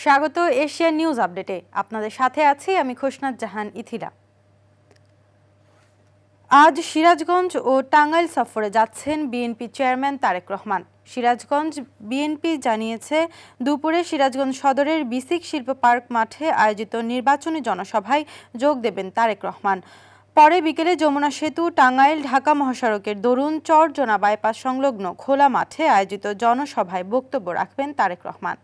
স্বাগত Asia news আপডেটে। আপনাদের সাথে আছি আমি খোসনাত জাহান ইথিলা। আজ সিরাজগঞ্জ ও টাঙ্গাইল সফরে যাচ্ছেন বিএনপি চেয়ারম্যান তারেক রহমান। সিরাজগঞ্জ বিএনপি জানিয়েছে, দুপুরে সিরাজগঞ্জ সদরের বিসিক শিল্প পার্ক মাঠে আয়োজিত নির্বাচনী জনসভায় যোগ দেবেন তারেক রহমান। পরে বিকেলে যমুনা সেতু টাঙ্গাইল ঢাকা মহাসড়কের দরুন চরজোনা বাইপাস সংলগ্ন খোলা মাঠে আয়োজিত জনসভায় বক্তব্য রাখবেন তারেক রহমান।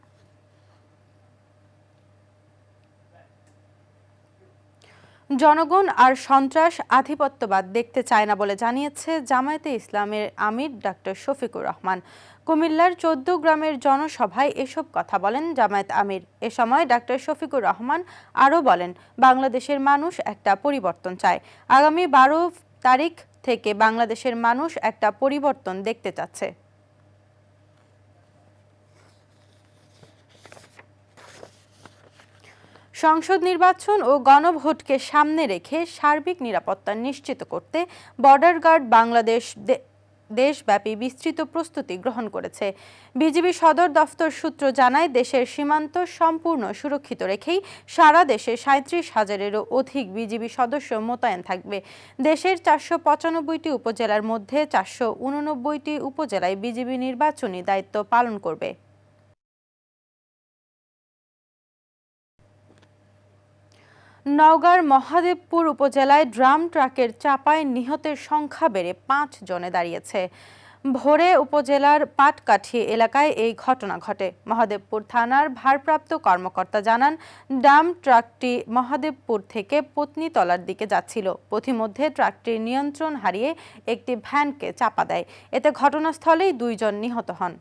জনগণ আর সন্ত্রাস আধিপত্যবাদ দেখতে চায় না বলে জানিয়েছে জামায়াতে ইসলামের আমির ডাক্তার শফিকুর রহমান। কুমিল্লার 14 গ্রামের জনসভায় এসব কথা বলেন জামায়াত আমির। এ সময় ডাক্তার শফিকুর রহমান আরও বলেন, বাংলাদেশের মানুষ একটা পরিবর্তন চায়। আগামী 12 তারিখ থেকে বাংলাদেশের মানুষ একটা পরিবর্তন দেখতে চাচ্ছে। সংসদ নির্বাচন ও গণভোটকে সামনে রেখে সার্বিক নিরাপত্তা নিশ্চিত করতে বর্ডার গার্ড বাংলাদেশ দেশব্যাপী বিস্তৃত প্রস্তুতি গ্রহণ করেছে। বিজিবি সদর দফতর সূত্র জানায়, দেশের সীমান্ত সম্পূর্ণ সুরক্ষিত রেখেই সারা দেশে 37,000-এরও অধিক বিজিবি সদস্য মোতায়েন থাকবে। দেশের 495টি উপজেলার মধ্যে 489টি উপজেলায় বিজিবি নির্বাচনী দায়িত্ব পালন করবে। নওগাঁর মহাদেবপুর উপজেলায় ড্রাম ট্রাকের চাপায় নিহতের সংখ্যা বেড়ে 5 জনে দাঁড়িয়েছে। ভোরে উপজেলার পাটকাঠি এলাকায় এই ঘটনা ঘটে। মহাদেবপুর থানার ভারপ্রাপ্ত কর্মকর্তা জানান, ড্রাম ট্রাকটি মহাদেবপুর থেকে পত্নীতলার দিকে যাচ্ছিল। পথিমধ্যে ট্রাকটির নিয়ন্ত্রণ হারিয়ে একটি ভ্যানকে চাপা দেয়। এতে ঘটনাস্থলেই 2 জন নিহত হন।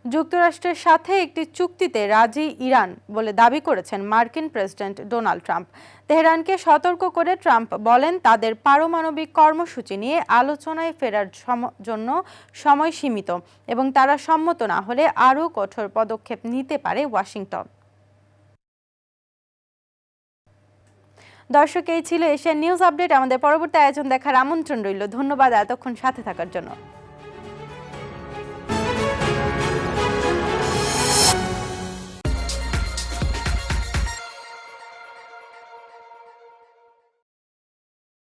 যুক্তরাষ্ট্রের সাথে একটি চুক্তিতে রাজি ইরান বলে দাবি করেছেন মার্কিন প্রেসিডেন্ট ডোনাল্ড ট্রাম্প। তেহরানকে সতর্ক করে ট্রাম্প বলেন, তাদের পারমাণবিক কর্মসূচি নিয়ে আলোচনায় ফেরার জন্য সময় সীমিত এবং তারা সম্মত না হলে আরও কঠোর পদক্ষেপ নিতে পারে ওয়াশিংটন। দর্শক, এই ছিল এশিয়া নিউজ আপডেট। আমাদের পরবর্তী আয়োজন দেখার আমন্ত্রণ রইল। ধন্যবাদ এতক্ষণ সাথে থাকার জন্য।